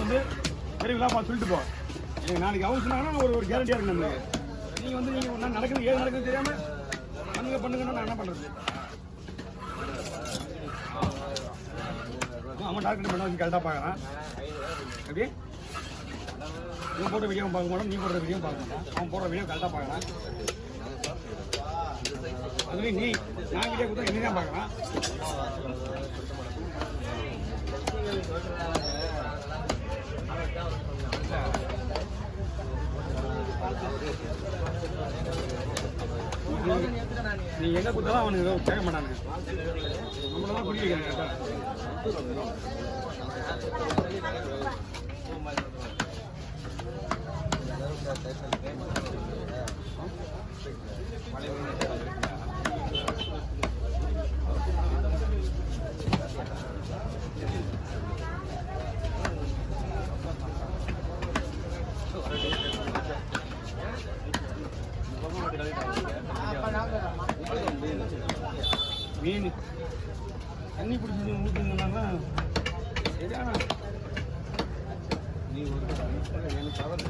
வந்து சரிங்களா சொல்லிட்டு போ. நாளைக்கு அவசரம்னா ஒரு கேரண்டியா இருக்கு நம்மளுக்கு. நீங்க வந்து நீங்க ஒன்றா நடக்குது ஏது நடக்குது தெரியாம பண்ணுங்கன்னா நான் என்ன பண்றது? அவன் டாக்டர் பண்ண வச்சு கரெக்டாக பார்க்குறான். எப்படி நீ போட்ட வீடியோ பார்க்க மாட்டோம், நீ போடுற வீடியோ பார்க்க மாட்டான். அவன் போடுற வீடியோ கரெக்டாக பார்க்குறான். அதுலேயும் நான் வீடியோ கொடுத்தா என்ன தான் பார்க்குறான். நீ எங்க கொடுத்தாலும் அவனுக்கு கேட்க மாட்டானுங்க. நம்மளதான் குடி வைக்கிறாங்க. மீன் தண்ணி பிடிச்சி ஊற்றுனா சரியான நீ ஒரு எனக்கு கவர்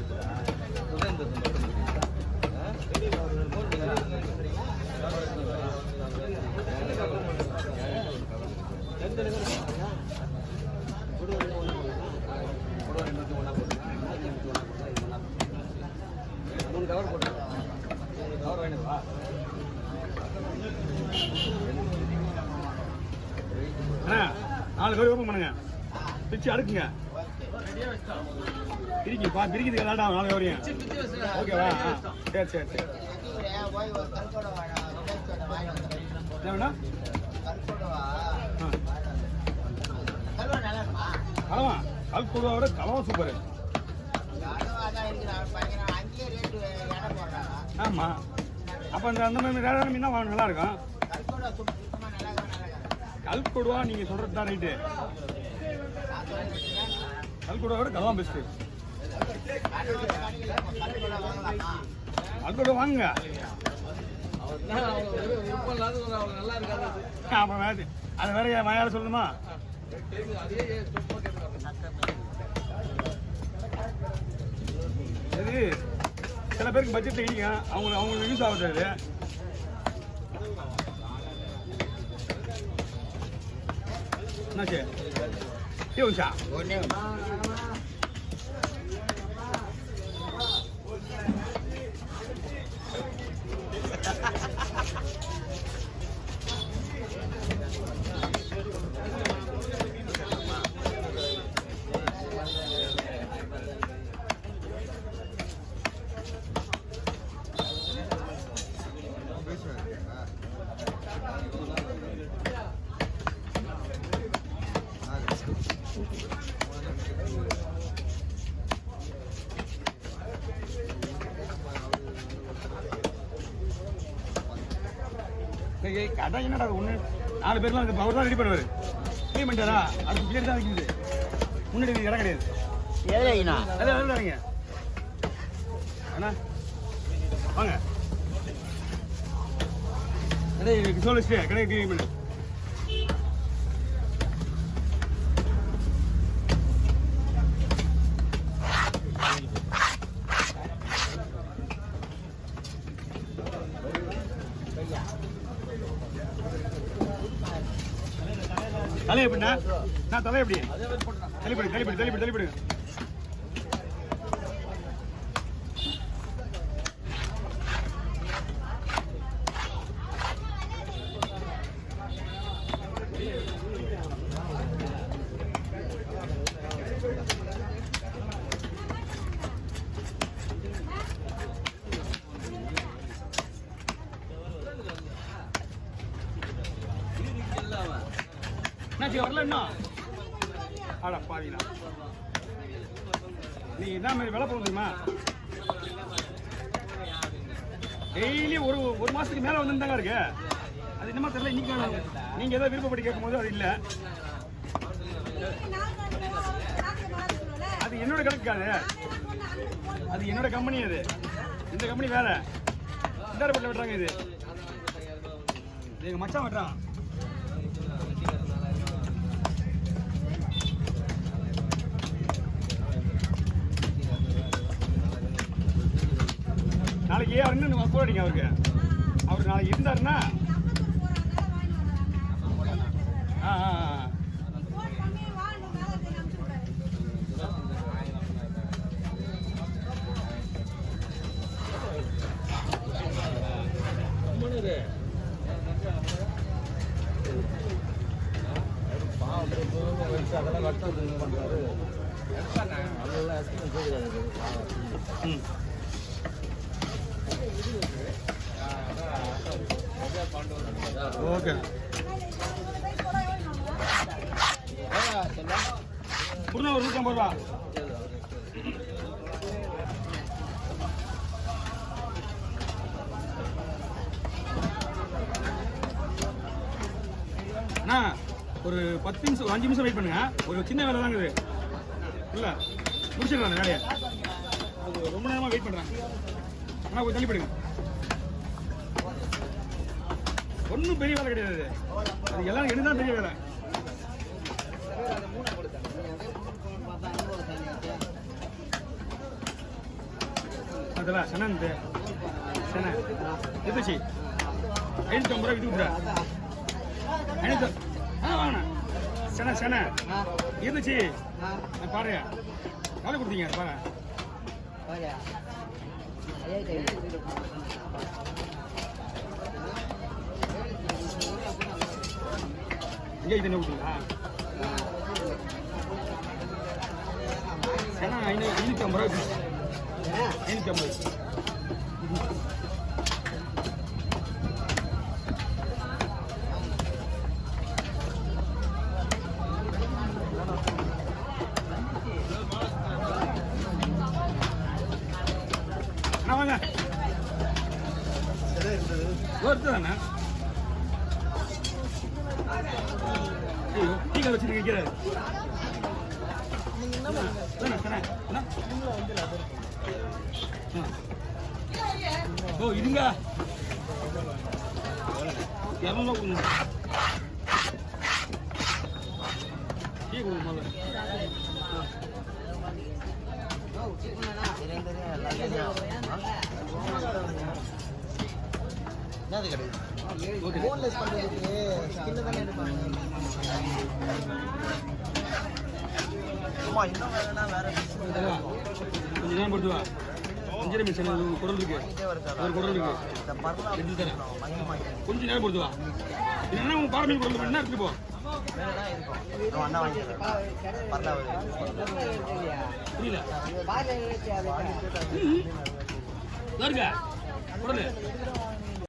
மூணு கவர் போட்டு கவர் வேணுவா? நாலு கவர் ஓப்பன் பண்ணுங்க, பிச்சு அடுக்குங்க, பிரிக்குப்பா பிரிக்கிறதுக்கு எல்லாட்டும் நாலு கவரையும். ஓகேவா? சரி சரி சரி. என்ன வேணா கலவா கல் கொடுவாவோட கலவா சூப்பர். ஆமா அப்ப அந்த மாதிரி வேற மீன் தான் நல்லா இருக்கும். கல்கொடுவா நீங்க சொல்றது தான் ரைட்டு. கல்கொடுவோட கலவா பெஸ்ட். கல்கொடுவா வாங்க. அது வேற மலையாள சொல்லணுமா? அது சில பேருக்கு பட்ஜெட் இல்லைங்க, அவங்களுக்கு யூஸ் ஆகுது. என்னாச்சு யூஸா கடை என்னடா ஒன்று 4 பேர்லாம் இருக்கு. அவர் தான் ரெடி பண்ணுவார். க்ளீன் பண்ணிட்டாரா? அதுக்கு பின்னாடி தான் இருக்குது. முன்னாடி இடம் கிடையாது. அதான் வரீங்க அண்ணா வாங்க. அதே சொல்லிச்சு கடை க்ளீன் பண்ணு. தலை எப்படின்னா நான் தலை எப்படி தள்ளிப்படு. வரல என்ன ஆடா பாவீங்களா? நீ என்ன மாதிரி விலை போக முடியுமா? டெய்லி ஒரு மாசத்துக்கு மேல வந்துட்டாங்க இருக்கு. அது என்னமா தெரியல. நீங்க ஏதோ விருப்பப்படி கேட்கும் போது அது இல்லை. அது என்னோட கணக்காது, அது என்னோட கம்பெனி. அது இந்த கம்பெனி வேற சிந்தாரப்பட்டில் வெட்டுறாங்க. இது எங்க மச்சான் வெட்டுறான். இருன்னு கூட அடிங்க அவருக்கு. அவர் நாளைக்கு இருந்தாருன்னா ஓகே ஒரு 150 ரூபா. அண்ணா ஒரு 10 நிமிஷம் 5 நிமிஷம் வெயிட் பண்ணுங்க. ஒரு சின்ன வேலை தாங்க இது. இல்ல முடிச்சிடலாம் வேலையை. ரொம்ப நேரமா வெயிட் பண்றேன். அண்ணா கொஞ்சம் தள்ளி போடுங்க. ஒன்றும் பெரிய வேலை கிடையாது. அது எல்லாம் எனக்கு தான் பெரிய வேலை. அதெல்லாம் செனந்து சென எதுச்சு 550 ரூபா விட்டு விட்டுறேன். 500 வாங்கண்ணா. சென சென இருந்துச்சு பாரு. வேலை கொடுத்தீங்க பாரு. இங்கே இது என்ன கொடுத்தீங்களா? சென 550 ரூபா. 550. வாங்க வருதுதானே டீ வச்சுட்டு வைக்கிறாரு. ஓ இதுங்க 200 கொடுங்க. டீ கொடுங்க முதல்ல. கொஞ்சம் நேரம் போட்டு வா. அஞ்சரை மிஷன் குரல் இருக்கு. ஒரு குரல் இருக்கு. கொஞ்சம் நேரம் போட்டு வா. என்னன்னா உங்க பாரம்பரிய குரல் என்ன எடுத்துட்டு போ. புரியல குரல்